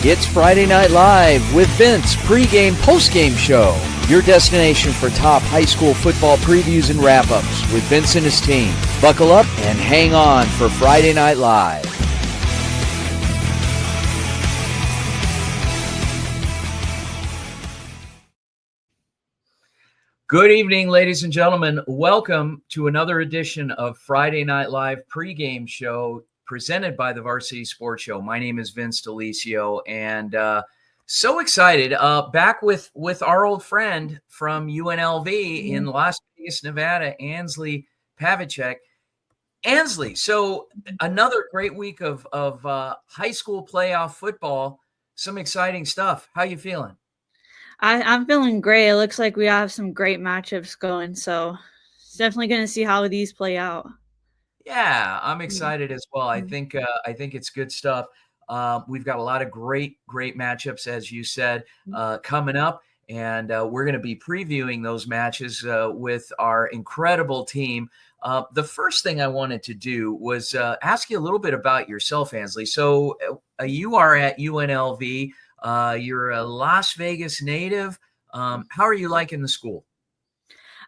It's Friday Night Live with Vince, pregame, postgame show. Your destination for top high school football previews and wrap-ups with Vince and his team. Buckle up and hang on for Friday Night Live. Good evening, ladies and gentlemen. Welcome to another edition of Friday Night Live pregame show presented by the Varsity Sports Show. My name is Vince DeLisio, and so excited. Back with our old friend from UNLV in Las Vegas, Nevada, Ansley Pavlicek. Ansley, so another great week of high school playoff football. Some exciting stuff. How you feeling? I'm feeling great. It looks like we have some great matchups going, so definitely going to see how these play out. Yeah, I'm excited as well. I think it's good stuff. We've got a lot of great matchups, as you said, coming up, and we're going to be previewing those matches with our incredible team. The first thing I wanted to do was ask you a little bit about yourself, Ansley. So you are at UNLV. You're a Las Vegas native. How are you liking the school?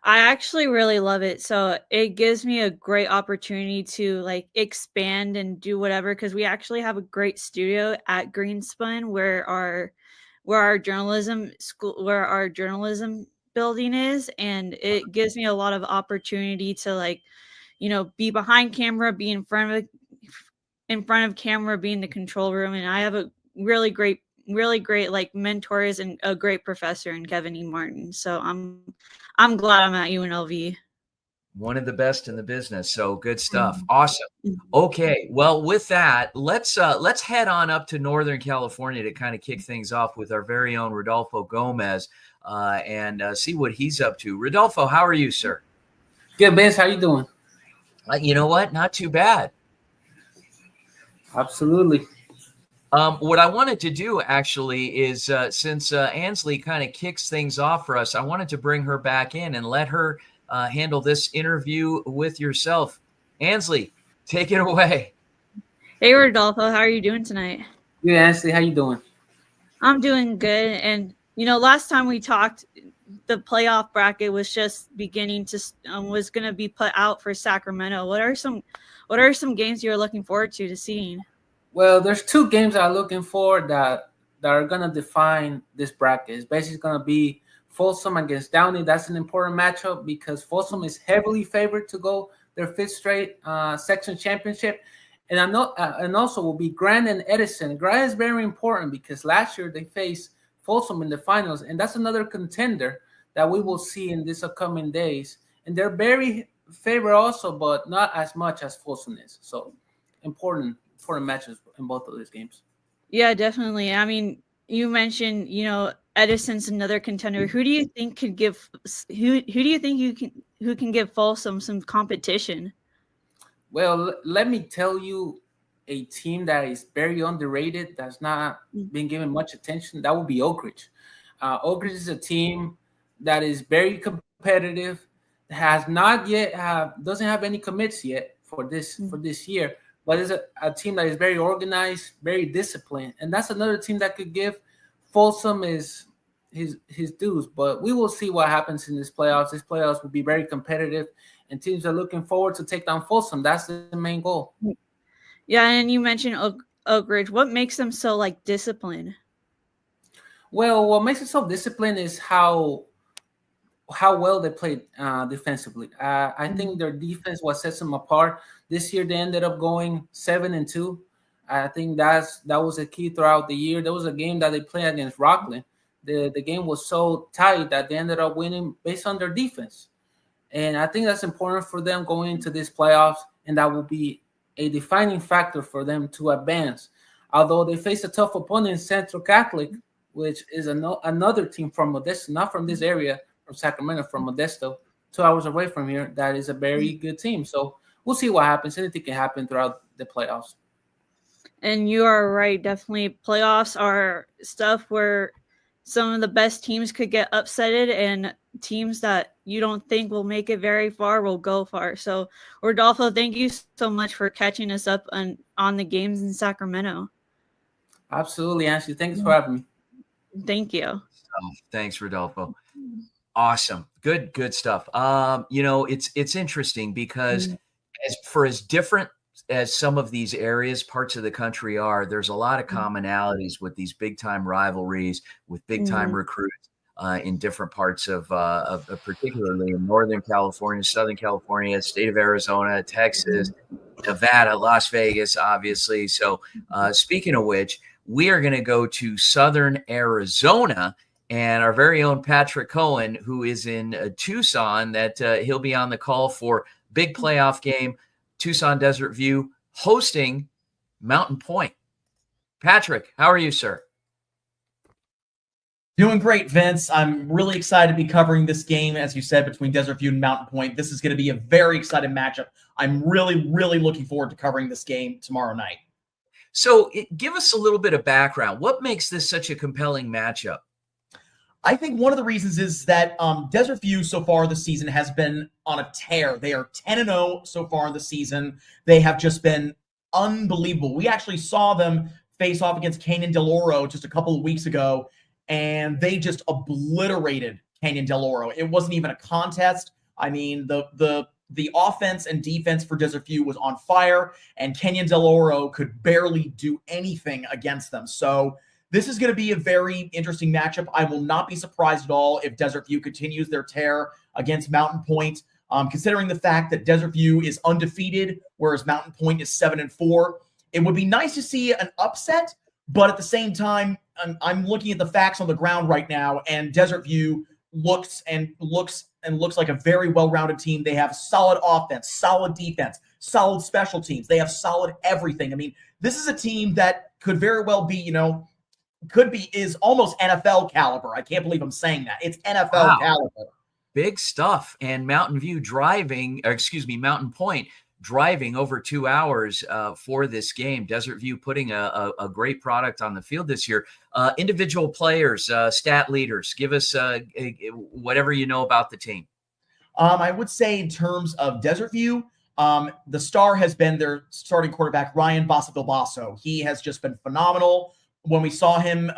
I actually really love it. So it gives me a great opportunity to expand and do whatever, because we actually have a great studio at Greenspun where our journalism building is, and it gives me a lot of opportunity to be behind camera, be in front of camera, be in the control room, and I have a really great mentors and a great professor in Kevin E. Martin. So I'm glad I'm at UNLV. One of the best in the business. So good stuff. Awesome. Okay. Well, with that, let's head on up to Northern California to kind of kick things off with our very own Rodolfo Gomez and see what he's up to. Rodolfo, how are you, sir? Good, Vince. How you doing? You know what? Not too bad. Absolutely. What I wanted to do actually is since Ansley kind of kicks things off for us, I wanted to bring her back in and let her handle this interview with yourself. Ansley, take it away. Hey, Rodolfo, how are you doing tonight? Good, Ansley. How you doing? I'm doing good. And, last time we talked, the playoff bracket was just beginning to was going to be put out for Sacramento. What are some games you're looking forward to seeing? Well, there's two games I'm looking for that are going to define this bracket. It's basically going to be Folsom against Downey. That's an important matchup because Folsom is heavily favored to go their fifth straight section championship. And I know, and also will be Grant and Edison. Grant is very important because last year they faced Folsom in the finals, and that's another contender that we will see in these upcoming days. And they're very favored also, but not as much as Folsom is. So important matches in both of these games. Yeah, definitely. I mean, you mentioned, Edison's another contender. Who do you think could give who do you think who can give Folsom some competition? Well, let me tell you a team that is very underrated, that's not been given much attention. That would be Oak Ridge. Oak Ridge is a team that is very competitive, has not yet doesn't have any commits yet for this year. But it's a team that is very organized, very disciplined. And that's another team that could give Folsom his dues. But we will see what happens in this playoffs. This playoffs will be very competitive, and teams are looking forward to take down Folsom. That's the main goal. Yeah, and you mentioned Oak Ridge. What makes them so disciplined? Well, what makes it so disciplined is how well they played defensively. I think their defense what sets them apart. This year they ended up going 7-2. I think that was a key throughout the year. There was a game that they played against Rockland. The game was so tight that they ended up winning based on their defense. And I think that's important for them going into this playoffs, and that will be a defining factor for them to advance. Although they face a tough opponent, Central Catholic, which is another team from Modesto, not from this area, from Sacramento, from Modesto, 2 hours away from here. That is a very good team. So we'll see what happens. Anything can happen throughout the playoffs. And you are right. Definitely playoffs are stuff where some of the best teams could get upsetted, and teams that you don't think will make it very far will go far. So, Rodolfo, thank you so much for catching us up on the games in Sacramento. Absolutely, Ashley. Thanks for having me. Thank you. Oh, thanks, Rodolfo. Awesome. Good stuff. It's interesting because as different as some of these areas, parts of the country are, there's a lot of commonalities with these big time rivalries, with big time recruits in different parts of particularly in Northern California, Southern California, state of Arizona, Texas, Nevada, Las Vegas, obviously. So speaking of which, we are going to go to Southern Arizona. And our very own Patrick Cohen, who is in Tucson, that he'll be on the call for big playoff game, Tucson Desert View, hosting Mountain Point. Patrick, how are you, sir? Doing great, Vince. I'm really excited to be covering this game, as you said, between Desert View and Mountain Point. This is going to be a very exciting matchup. I'm really, really looking forward to covering this game tomorrow night. So give us a little bit of background. What makes this such a compelling matchup? I think one of the reasons is that Desert View so far this season has been on a tear. They are 10-0 so far this season. They have just been unbelievable. We actually saw them face off against Canyon Del Oro just a couple of weeks ago, and they just obliterated Canyon Del Oro. It wasn't even a contest. I mean, the offense and defense for Desert View was on fire, and Canyon Del Oro could barely do anything against them. So this is going to be a very interesting matchup. I will not be surprised at all if Desert View continues their tear against Mountain Point, considering the fact that Desert View is undefeated, whereas Mountain Point is 7-4. It would be nice to see an upset, but at the same time, I'm looking at the facts on the ground right now, and Desert View looks like a very well-rounded team. They have solid offense, solid defense, solid special teams. They have solid everything. I mean, this is a team that could very well be, is almost NFL caliber. I can't believe I'm saying that. It's NFL caliber. Big stuff. And Mountain Point driving over 2 hours for this game. Desert View putting a great product on the field this year. Individual players, stat leaders, give us whatever you know about the team. I would say in terms of Desert View, the star has been their starting quarterback, Ryan Basso. He has just been phenomenal. When we saw him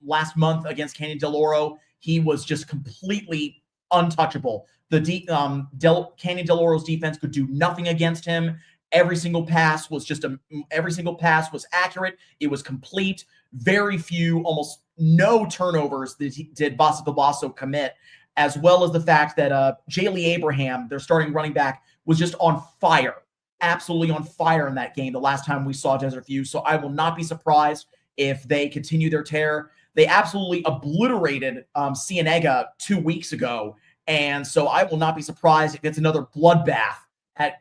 last month against Canyon Del Oro, he was just completely untouchable. Canyon Del Oro's defense could do nothing against him. Every single pass was accurate. It was complete. Very few, almost no turnovers did Basso commit, as well as the fact that Jaylee Abraham, their starting running back, was just on fire, absolutely on fire in that game the last time we saw Desert View. So I will not be surprised if they continue their tear. They absolutely obliterated Cienega 2 weeks ago. And so I will not be surprised if it's another bloodbath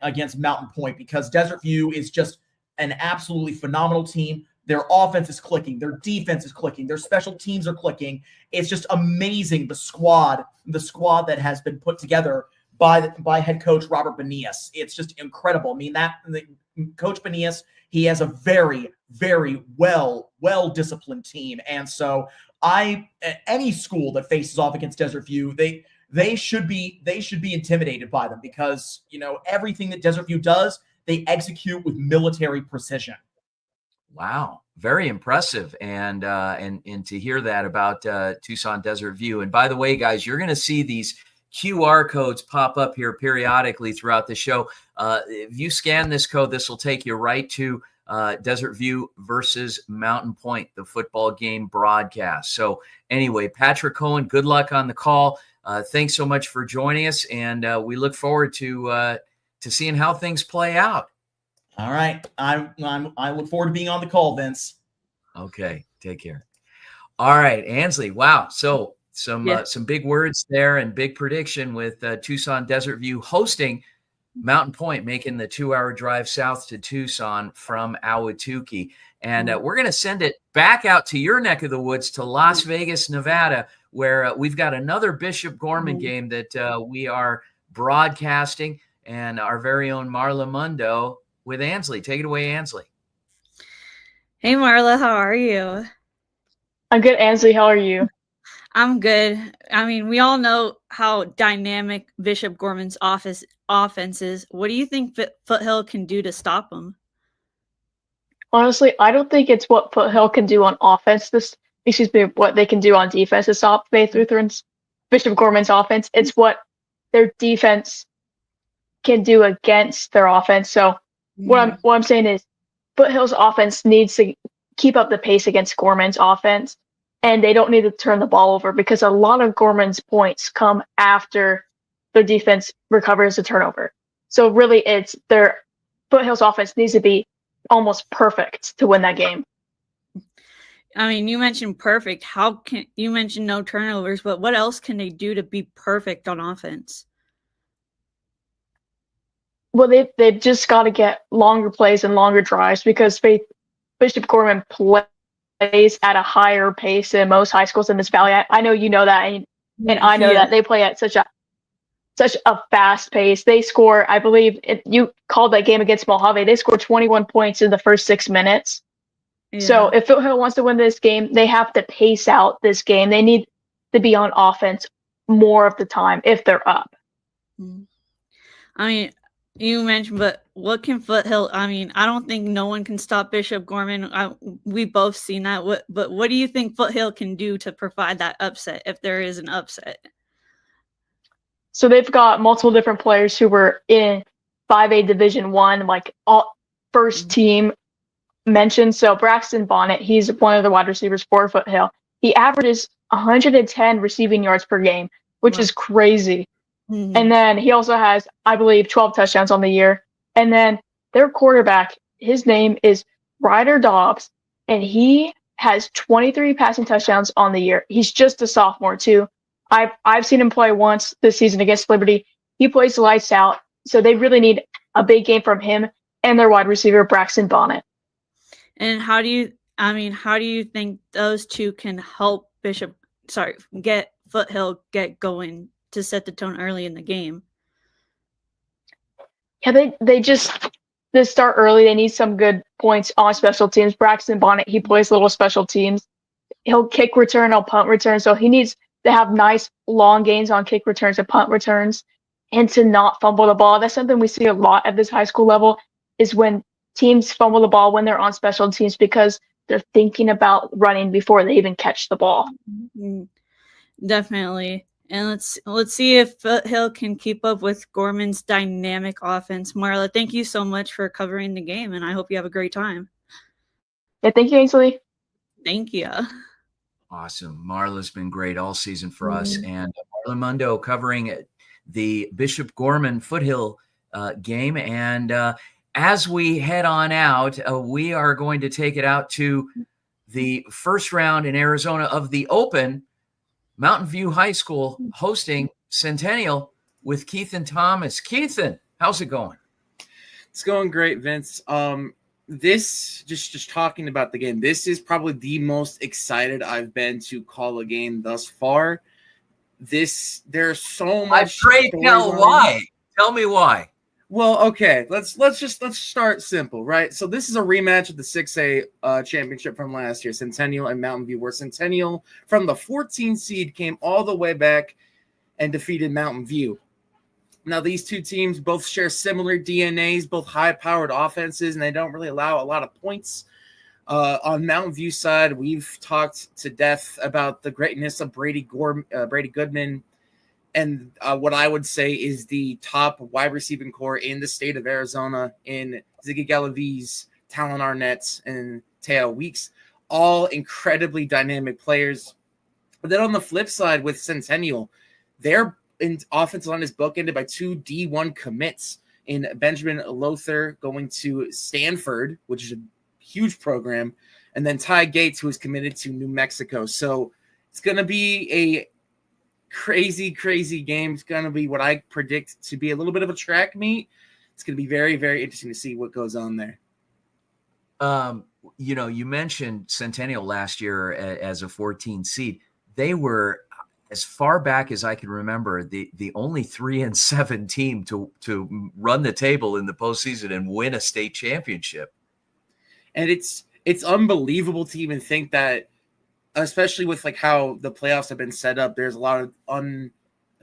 against Mountain Point, because Desert View is just an absolutely phenomenal team. Their offense is clicking. Their defense is clicking. Their special teams are clicking. It's just amazing, the squad that has been put together by head coach Robert Benias. It's just incredible. I mean, Coach Benias, he has a very, very well-disciplined team. And so any school that faces off against Desert View, they should be intimidated by them, because everything that Desert View does, they execute with military precision. Wow, very impressive, and to hear that about Tucson Desert View. And by the way, guys, you're going to see these QR codes pop up here periodically throughout the show. If you scan this code, this will take you right to Desert View versus Mountain Point, the football game broadcast. So anyway, Patrick Cohen, good luck on the call. Thanks so much for joining us, and we look forward to seeing how things play out. All right. I look forward to being on the call, Vince. Okay. Take care. All right, Ansley. Wow. So some big words there and big prediction with Tucson Desert View hosting Mountain Point, making the 2-hour drive south to Tucson from Ahwatukee. And we're going to send it back out to your neck of the woods, to Las Vegas, Nevada, where we've got another Bishop Gorman game that we are broadcasting, and our very own Marla Mundo with Ansley. Take it away, Ansley. Hey, Marla, how are you? I'm good, Ansley. How are you? I'm good. I mean, we all know how dynamic Bishop Gorman's offense is. What do you think Foothill can do to stop them? Honestly, I don't think it's what Foothill can do on offense. What they can do on defense to stop Faith Lutheran's Bishop Gorman's offense. It's what their defense can do against their offense. So what I'm saying is Foothill's offense needs to keep up the pace against Gorman's offense, and they don't need to turn the ball over because a lot of Gorman's points come after their defense recovers a turnover. So really, it's their Foothill's offense needs to be almost perfect to win that game. I mean, you mentioned perfect. You mentioned no turnovers, but what else can they do to be perfect on offense? Well, they've just got to get longer plays and longer drives because Bishop Gorman plays at a higher pace than most high schools in this valley. I know you know that, and I know that they play at such a fast pace. They score, I believe, if you called that game against Mojave, they scored 21 points in the first 6 minutes. Yeah. So if Foothill wants to win this game, they have to pace out this game. They need to be on offense more of the time if they're up. I mean, you mentioned, but what can Foothill? I mean, I don't think no one can stop Bishop Gorman. We both seen that. But what do you think Foothill can do to provide that upset if there is an upset? So they've got multiple different players who were in 5A Division I, like all first team mentioned. So Braxton Bonnet, he's one of the wide receivers for Foothill. He averages 110 receiving yards per game, which is crazy. And then he also has, I believe, 12 touchdowns on the year. And then their quarterback, his name is Ryder Dobbs, and he has 23 passing touchdowns on the year. He's just a sophomore too. I've seen him play once this season against Liberty. He plays lights out. So they really need a big game from him and their wide receiver, Braxton Bonnet. And how do you think those two can help get Foothill get going to set the tone early in the game? Yeah, they just to start early. They need some good points on special teams. Braxton Bonnet, he plays little special teams. He'll kick return, he'll punt return. So he needs to have nice long gains on kick returns and punt returns and to not fumble the ball. That's something we see a lot at this high school level is when teams fumble the ball when they're on special teams because they're thinking about running before they even catch the ball. Definitely. And let's see if Foothill can keep up with Gorman's dynamic offense. Marla, thank you so much for covering the game, and I hope you have a great time. Yeah, thank you, Ainsley. Thank you. Awesome. Marla's been great all season for us. And Marla Mundo covering the Bishop Gorman Foothill game. And as we head on out, we are going to take it out to the first round in Arizona of the Open. Mountain View High School hosting Centennial with Keithan Thomas. Keithan, how's it going? It's going great, Vince. This just talking about the game, this is probably the most excited I've been to call a game thus far. There's so much. Pray tell why. Tell me why. Well, okay, let's start simple, right? So this is a rematch of the 6A championship from last year, Centennial and Mountain View, where Centennial from the 14 seed came all the way back and defeated Mountain View. Now, these two teams both share similar DNAs, both high-powered offenses, and they don't really allow a lot of points. On Mountain View side, we've talked to death about the greatness of Brady Goodman, and what I would say is the top wide receiving core in the state of Arizona in Ziggy Galaviz, Talon Arnett, and Teo Weeks, all incredibly dynamic players. But then on the flip side with Centennial, their offensive line is bookended by two D1 commits in Benjamin Lothar going to Stanford, which is a huge program, and then Ty Gates, who is committed to New Mexico. So it's going to be a crazy game. It's going to be what I predict to be a little bit of a track meet. It's going to be very, very interesting to see what goes on there. You mentioned Centennial last year as a 14 seed. They were, as far back as I can remember, the only 3-7 team to run the table in the postseason and win a state championship. And it's unbelievable to even think that, especially with like how the playoffs have been set up, there's a lot of 4-6,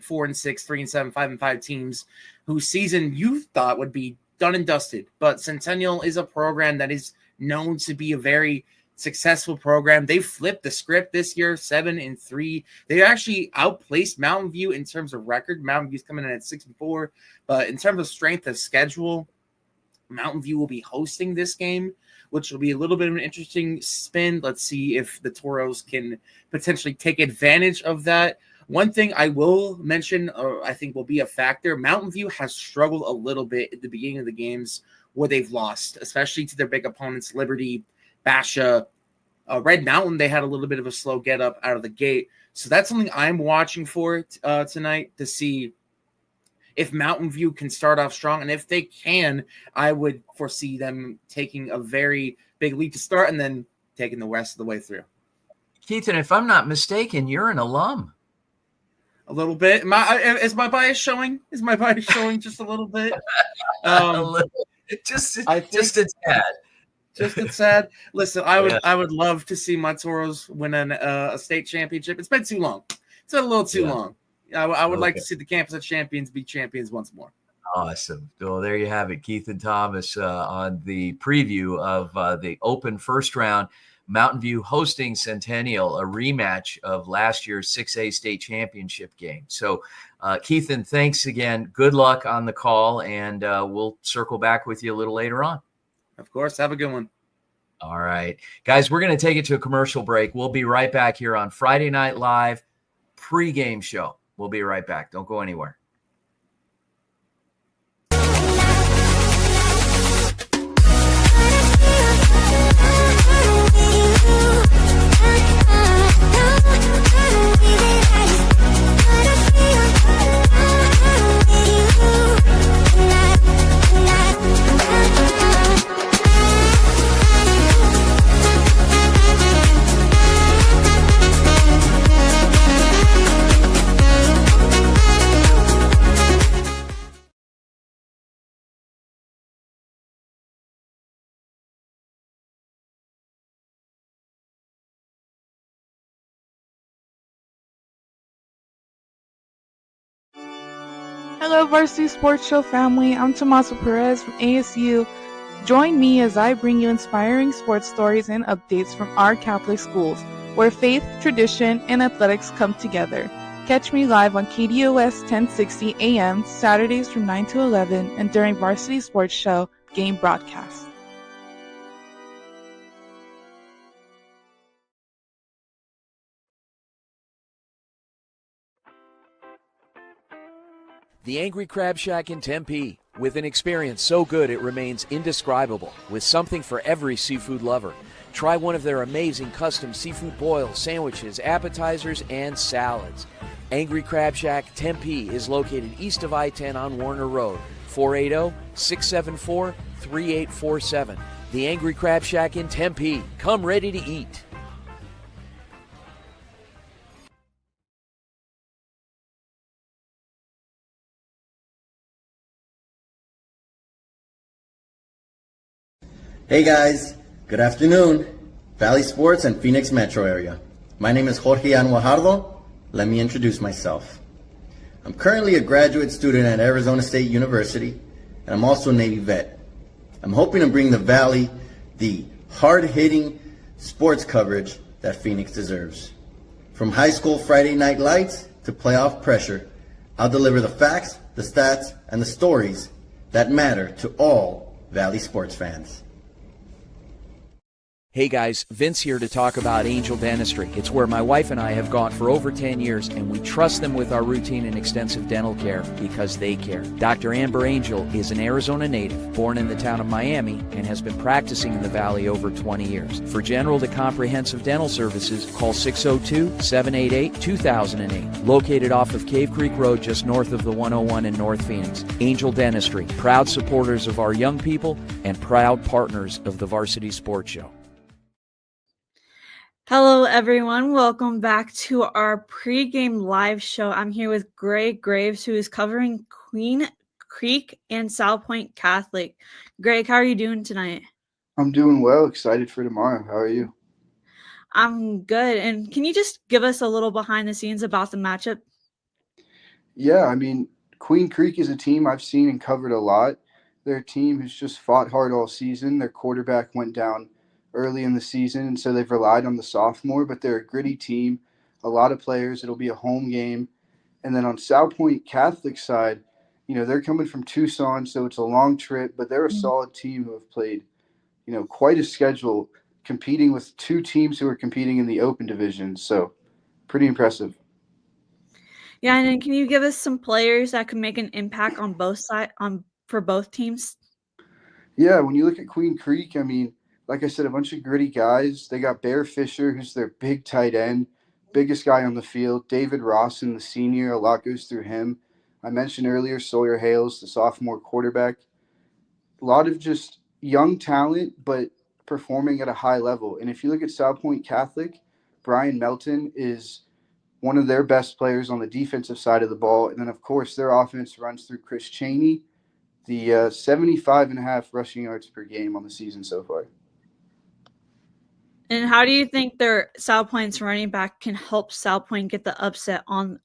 3-7, 5-5 teams whose season you thought would be done and dusted. But Centennial is a program that is known to be a very successful program. They flipped the script this year, 7-3. They actually outplaced Mountain View in terms of record. Mountain View's coming in at 6-4, but in terms of strength of schedule, Mountain View will be hosting this game, which will be a little bit of an interesting spin. Let's see if the Toros can potentially take advantage of that. One thing I will mention, or I think will be a factor, Mountain View has struggled a little bit at the beginning of the games where they've lost, especially to their big opponents, Liberty, Basha, Red Mountain. They had a little bit of a slow get up out of the gate. So that's something I'm watching for tonight to see if Mountain View can start off strong. And if they can, I would foresee them taking a very big lead to start and then taking the rest of the way through. Keith, and if I'm not mistaken, you're an alum. A little bit. Is my bias showing? Is my bias showing just a little bit? A little. Just a tad. Just a sad. Listen, I would love to see my Toros win a state championship. It's been too long. It's been a little too long. I would like to see the campus of champions be champions once more. Awesome. Well, there you have it. Keith and Thomas on the preview of the open first round. Mountain View hosting Centennial, a rematch of last year's 6A state championship game. So, Keithan, thanks again. Good luck on the call, and we'll circle back with you a little later on. Of course. Have a good one. All right. Guys, we're going to take it to a commercial break. We'll be right back here on Friday Night Live pregame show. We'll be right back. Don't go anywhere. Hello, Varsity Sports Show family. I'm Tommaso Perez from ASU. Join me as I bring you inspiring sports stories and updates from our Catholic schools, where faith, tradition, and athletics come together. Catch me live on KDOS 1060 AM Saturdays from 9 to 11 and during Varsity Sports Show game broadcast. The Angry Crab Shack in Tempe, with an experience so good it remains indescribable, with something for every seafood lover. Try one of their amazing custom seafood boils, sandwiches, appetizers, and salads. Angry Crab Shack Tempe is located east of I-10 on Warner Road, 480-674-3847. The Angry Crab Shack in Tempe. Come ready to eat. Hey guys, good afternoon. Valley Sports and Phoenix Metro area. My name is Jorge Anwajardo. Let me introduce myself. I'm currently a graduate student at Arizona State University, and I'm also a Navy vet. I'm hoping to bring the Valley the hard-hitting sports coverage that Phoenix deserves. From high school Friday night lights to playoff pressure, I'll deliver the facts, the stats, and the stories that matter to all Valley sports fans. Hey guys, Vince here to talk about Angel Dentistry. It's where my wife and I have gone for over 10 years, and we trust them with our routine and extensive dental care because they care. Dr. Amber Angel is an Arizona native, born in the town of Miami, and has been practicing in the Valley over 20 years. For general to comprehensive dental services, call 602-788-2008. Located off of Cave Creek Road just north of the 101 in North Phoenix. Angel Dentistry, proud supporters of our young people and proud partners of the Varsity Sports Show. Hello, everyone. Welcome back to our pregame live show. I'm here with Greg Graves, who is covering Queen Creek and South Point Catholic. Greg, how are you doing tonight? I'm doing well. Excited for tomorrow. How are you? I'm good. And can you just give us a little behind the scenes about the matchup? Yeah, I mean, Queen Creek is a team I've seen and covered a lot. They're a team who's just fought hard all season. Their quarterback went down early in the season, and so they've relied on the sophomore, but they're a gritty team, a lot of players. It'll be a home game. And then on South Point Catholic side, they're coming from Tucson, so it's a long trip, but they're a solid team who have played, quite a schedule, competing with two teams who are competing in the open division. So pretty impressive. Yeah, and then can you give us some players that could make an impact on both for both teams? Yeah, when you look at Queen Creek, I mean, like I said, a bunch of gritty guys. They got Bear Fisher, who's their big tight end, biggest guy on the field. David Rawson, the senior, a lot goes through him. I mentioned earlier Sawyer Hales, the sophomore quarterback. A lot of just young talent, but performing at a high level. And if you look at South Point Catholic, Brian Melton is one of their best players on the defensive side of the ball. And then, of course, their offense runs through Chris Cheney, the 75.5 rushing yards per game on the season so far. And how do you think their South Point's running back can help South Point get the upset on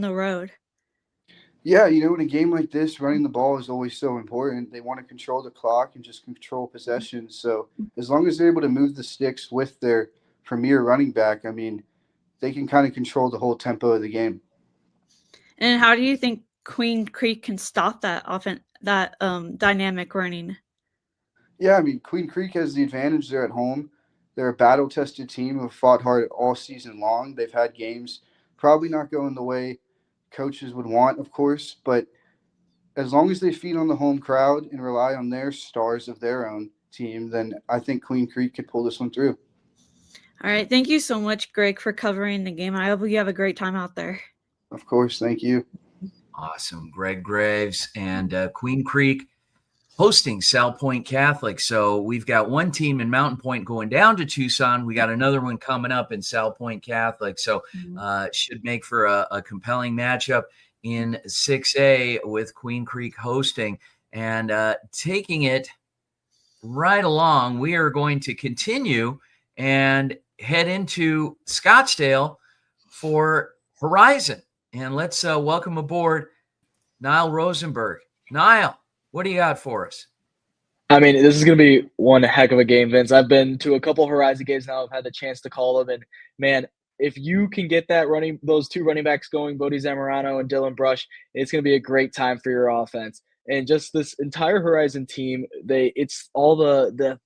the road? Yeah, in a game like this, running the ball is always so important. They want to control the clock and just control possession. So as long as they're able to move the sticks with their premier running back, I mean, they can kind of control the whole tempo of the game. And how do you think Queen Creek can stop that dynamic running? Yeah, I mean, Queen Creek has the advantage. They're at home. They're a battle-tested team who have fought hard all season long. They've had games probably not going the way coaches would want, of course, but as long as they feed on the home crowd and rely on their stars of their own team, then I think Queen Creek could pull this one through. All right. Thank you so much, Greg, for covering the game. I hope you have a great time out there. Of course. Thank you. Awesome. Greg Graves and Queen Creek hosting South Point Catholic. So we've got one team in Mountain Point going down to Tucson. We got another one coming up in South Point Catholic. So should make for a compelling matchup in 6A with Queen Creek hosting. And taking it right along, we are going to continue and head into Scottsdale for Horizon. And let's welcome aboard Niall Rosenberg. Niall, what do you got for us? I mean, this is going to be one heck of a game, Vince. I've been to a couple Horizon games now. I've had the chance to call them. And, man, if you can get those two running backs going, Bodie Zamorano and Dylan Brush, it's going to be a great time for your offense. And just this entire Horizon team, it's all the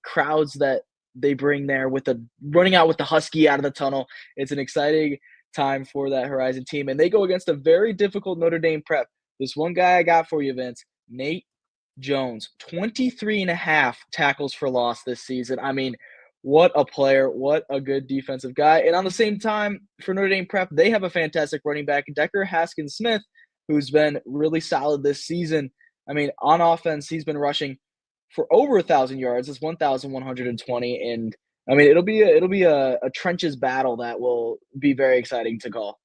crowds that they bring there with the running out with the Husky out of the tunnel. It's an exciting time for that Horizon team. And they go against a very difficult Notre Dame prep. This one guy I got for you, Vince, Nate Jones, 23.5 tackles for loss this season. I mean, what a player, what a good defensive guy. And on the same time, for Notre Dame prep, they have a fantastic running back, Decker Haskins-Smith, who's been really solid this season. I mean, on offense, he's been rushing for over 1,000 yards. It's 1,120. And I mean, it'll be a trenches battle that will be very exciting to call.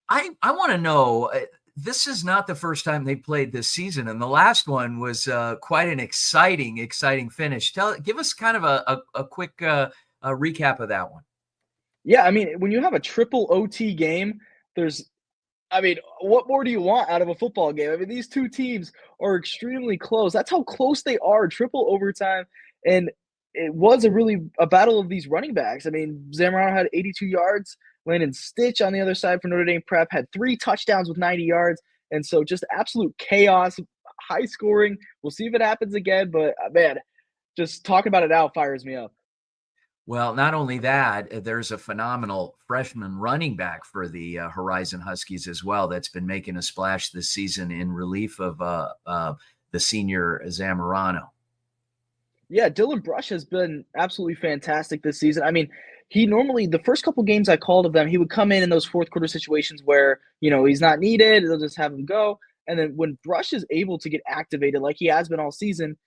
I want to know, this is not the first time they played this season, and the last one was quite an exciting finish. Give us kind of a quick recap of that one. Yeah, I mean, when you have a triple OT game, what more do you want out of a football game? I mean, these two teams are extremely close. That's how close they are, triple overtime. And it was a battle of these running backs. I mean, Zamorano had 82 yards. Landon Stitch on the other side for Notre Dame prep had 3 touchdowns with 90 yards. And so just absolute chaos, high scoring. We'll see if it happens again. But, man, just talking about it now fires me up. Well, not only that, there's a phenomenal freshman running back for the Horizon Huskies as well that's been making a splash this season in relief of the senior Zamorano. Yeah, Dylan Brush has been absolutely fantastic this season. I mean, he normally, the first couple games I called of them, he would come in those fourth quarter situations where, he's not needed. They'll just have him go. And then when Brush is able to get activated like he has been all season,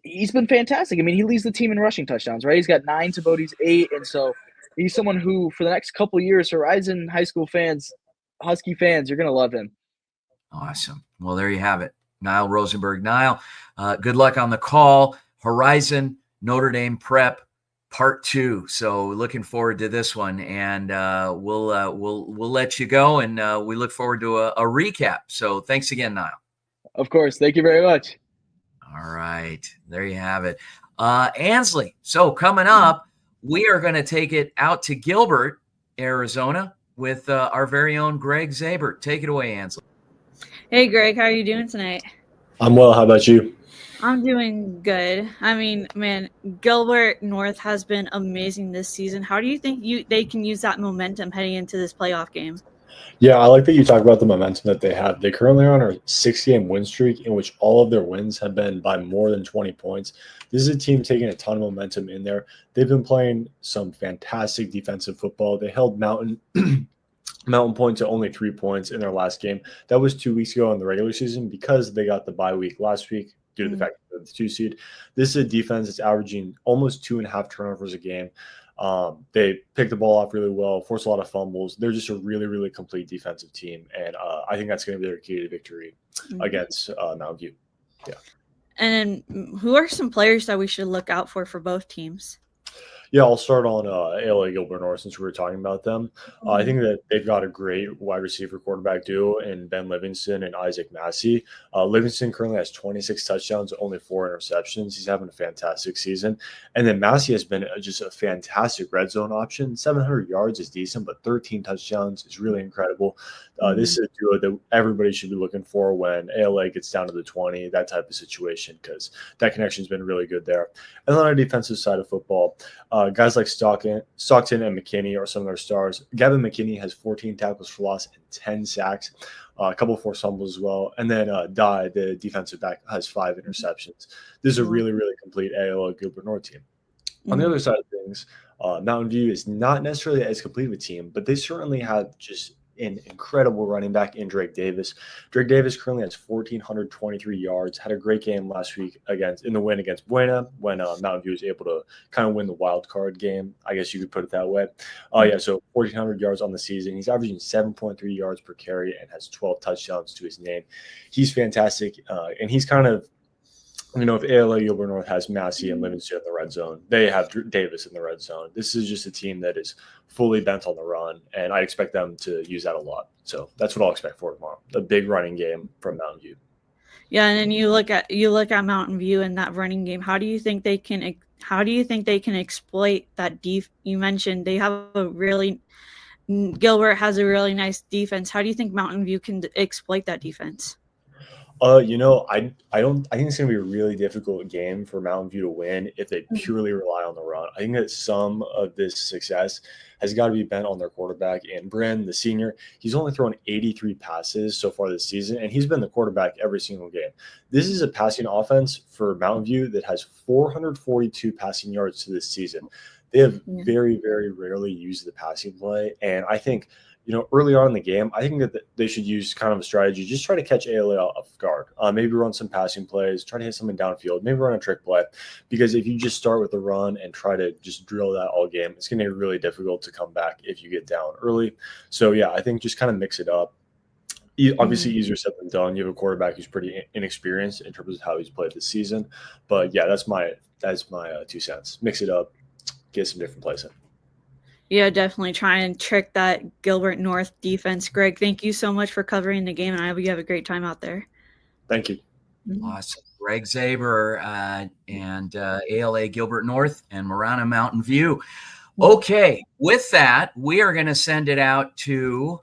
he's been fantastic. I mean, he leads the team in rushing touchdowns, right? He's got 9 to Bodie's 8. And so he's someone who, for the next couple of years, Horizon high school fans, Husky fans, you're going to love him. Awesome. Well, there you have it. Niall Rosenberg. Niall, good luck on the call. Horizon, Notre Dame Prep, Part 2. So looking forward to this one, and we'll let you go, and we look forward to a recap. So thanks again, Niall. Of course. Thank you very much. All right. There you have it. Ansley, so coming up, we are going to take it out to Gilbert, Arizona, with our very own Greg Zabert. Take it away, Ansley. Hey, Greg, how are you doing tonight? I'm well. How about you? I'm doing good. I mean, man, Gilbert North has been amazing this season. How do you think they can use that momentum heading into this playoff game? Yeah, I like that you talk about the momentum that they have. They currently are on a 6-game win streak in which all of their wins have been by more than 20 points. This is a team taking a ton of momentum in there. They've been playing some fantastic defensive football. They held Mountain Point to only 3 points in their last game. That was 2 weeks ago in the regular season because they got the bye week last week due to the fact that they're the 2 seed. This is a defense that's averaging almost 2.5 turnovers a game. They pick the ball off really well, force a lot of fumbles. They're just a really, really complete defensive team. And I think that's going to be their key to victory against Mountain View. Yeah. And who are some players that we should look out for both teams? Yeah, I'll start on ALA Gilbert North since we were talking about them. I think that they've got a great wide receiver quarterback duo in Ben Livingston and Isaac Massey. Livingston currently has 26 touchdowns, only 4 interceptions. He's having a fantastic season. And then Massey has been just a fantastic red zone option. 700 yards is decent, but 13 touchdowns is really incredible. This is a duo that everybody should be looking for when ALA gets down to the 20, that type of situation, because that connection's been really good there. And then on the defensive side of football, guys like Stockton and McKinney are some of their stars. Gavin McKinney has 14 tackles for loss and 10 sacks, a couple of forced fumbles as well. And then Dye, the defensive back, has 5 interceptions. This is a really, really complete ALA Gilbert North team. On the other side of things, Mountain View is not necessarily as complete of a team, but they certainly have just an incredible running back in Drake Davis. Drake Davis currently has 1,423 yards, had a great game last week in the win against Buena when Mountain View was able to kind of win the wild card game. I guess you could put it that way. So 1,400 yards on the season. He's averaging 7.3 yards per carry and has 12 touchdowns to his name. He's fantastic. And he's kind of, if ALA Gilbert North has Massey and Livingston in the red zone, they have Davis in the red zone. This is just a team that is fully bent on the run, and I expect them to use that a lot. So that's what I'll expect for tomorrow. A big running game from Mountain View. Yeah, and then you look at Mountain View and that running game. How do you think they can exploit that you mentioned they have Gilbert has a really nice defense. How do you think Mountain View can exploit that defense? I think it's going to be a really difficult game for Mountain View to win if they purely rely on the run. I think that some of this success has got to be bent on their quarterback. And Bryn, the senior, he's only thrown 83 passes so far this season, and he's been the quarterback every single game. This is a passing offense for Mountain View that has 442 passing yards to this season. They have very, very rarely used the passing play, and I think – early on in the game, I think that they should use kind of a strategy. Just try to catch ALA off guard. Maybe run some passing plays, try to hit something downfield, maybe run a trick play. Because if you just start with the run and try to just drill that all game, it's going to be really difficult to come back if you get down early. So, yeah, I think just kind of mix it up. Obviously, easier said than done. You have a quarterback who's pretty inexperienced in terms of how he's played this season. But, yeah, that's my 2 cents. Mix it up, get some different plays in. Yeah, definitely try and trick that Gilbert North defense. Greg, thank you so much for covering the game, and I hope you have a great time out there. Thank you. Awesome. Greg Zaber and ALA Gilbert North and Marana Mountain View. Okay, with that, we are going to send it out to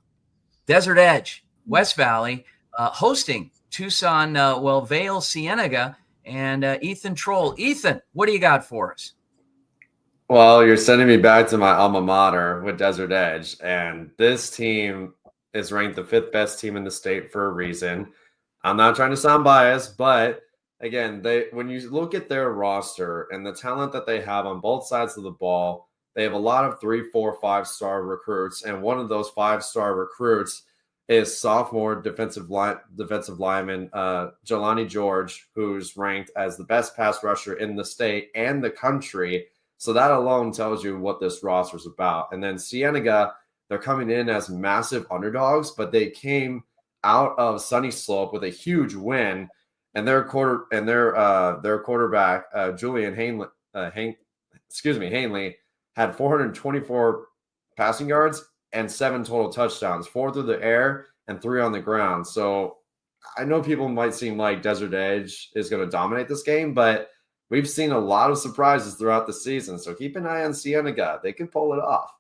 Desert Edge, West Valley, hosting Tucson, Vail, Cienega, and Ethan Troll. Ethan, what do you got for us? Well, you're sending me back to my alma mater with Desert Edge, and this team is ranked the 5th best team in the state for a reason. I'm not trying to sound biased, but again, when you look at their roster and the talent that they have on both sides of the ball, they have a lot of 3, 4, 5-star recruits, and one of those 5-star recruits is sophomore defensive lineman Jelani George, who's ranked as the best pass rusher in the state and the country. So that alone tells you what this roster is about. And then Cienega, they're coming in as massive underdogs, but they came out of Sunny Slope with a huge win, and their quarterback Julian Hanley had 424 passing yards and 7 total touchdowns, 4 through the air and 3 on the ground. So I know people might seem like Desert Edge is going to dominate this game, but we've seen a lot of surprises throughout the season. So keep an eye on Cienega. They can pull it off.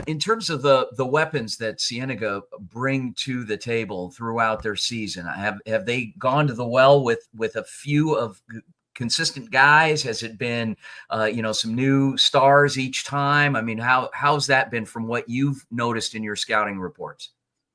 In terms of the weapons that Cienega bring to the table throughout their season, have they gone to the well with a few of consistent guys? Has it been some new stars each time? I mean, how's that been from what you've noticed in your scouting reports?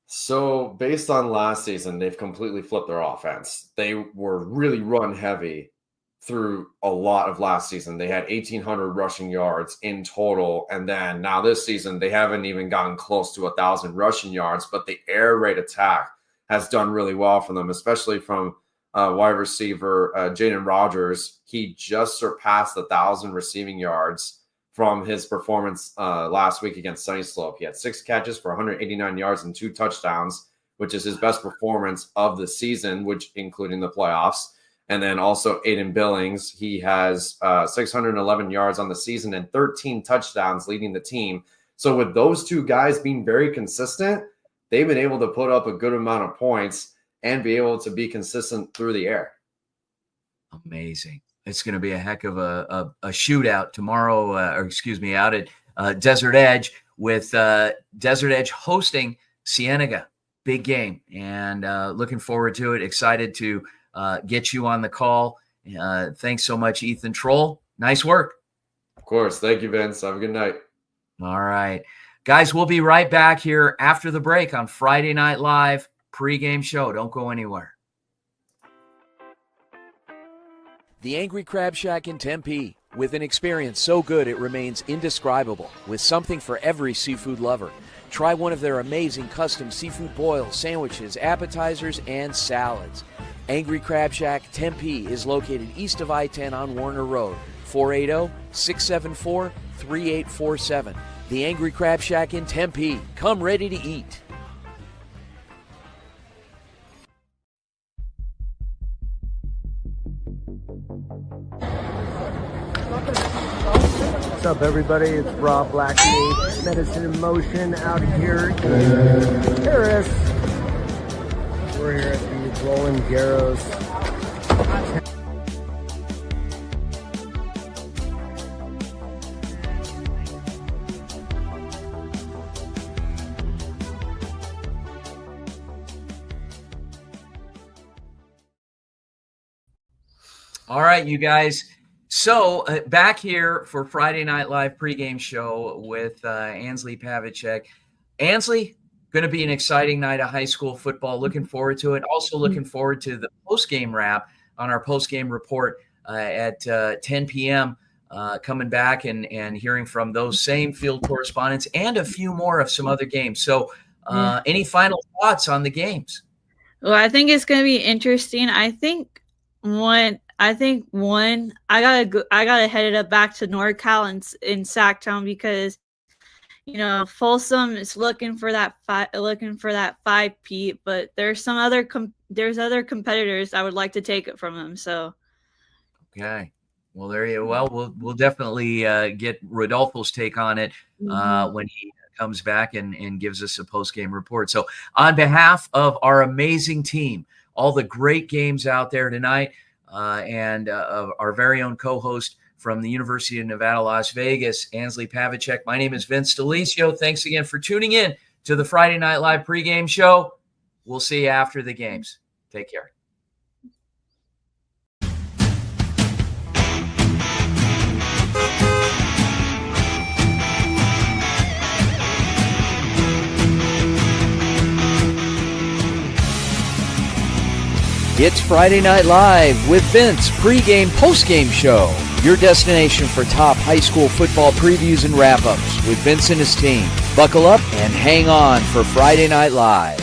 So based on last season, they've completely flipped their offense. They were really run heavy through a lot of last season. They had 1,800 rushing yards in total. And then now this season, they haven't even gotten close to 1,000 rushing yards, but the air raid attack has done really well for them, especially from wide receiver Jaden Rogers. He just surpassed 1,000 receiving yards from his performance last week against Sunny Slope. He had 6 catches for 189 yards and 2 touchdowns, which is his best performance of the season, which including the playoffs. And then also Aiden Billings, he has 611 yards on the season and 13 touchdowns leading the team. So with those two guys being very consistent, they've been able to put up a good amount of points and be able to be consistent through the air. Amazing. It's going to be a heck of a shootout tomorrow, out at Desert Edge with Desert Edge hosting Cienega. Big game, and looking forward to it. Excited to get you on the call. Thanks so much, Ethan Troll. Nice work. Of course. Thank you, Vince. Have a good night. All right. Guys, we'll be right back here after the break on Friday Night Live pregame show. Don't go anywhere. The Angry Crab Shack in Tempe, with an experience so good it remains indescribable, with something for every seafood lover. Try one of their amazing custom seafood boils, sandwiches, appetizers, and salads. Angry Crab Shack Tempe is located east of I-10 on Warner Road, 480-674-3847. The Angry Crab Shack in Tempe. Come ready to eat. What's up, everybody? It's Rob Blackie, Medicine in Motion, out here in Paris. We're here at the Roland Garros. All right, you guys. So back here for Friday Night Live pregame show with Ansley Pavicek. Ansley, going to be an exciting night of high school football. Looking forward to it. Also looking forward to the postgame wrap on our postgame report at 10 p.m. Coming back and hearing from those same field correspondents and a few more of some other games. So any final thoughts on the games? Well, I think it's going to be interesting. I gotta head it up back to NorCal and in Sacktown because Folsom is looking for that 5-peat, but there's some other competitors I would like to take it from them. So okay, well there you we'll definitely get Rodolfo's take on it when he comes back and gives us a post-game report. So on behalf of our amazing team, all the great games out there tonight. And our very own co-host from the University of Nevada, Las Vegas, Ansley Pavicek. My name is Vince Delicio. Thanks again for tuning in to the Friday Night Live pregame show. We'll see you after the games. Take care. It's Friday Night Live with Vince, pregame, postgame show. Your destination for top high school football previews and wrap-ups with Vince and his team. Buckle up and hang on for Friday Night Live.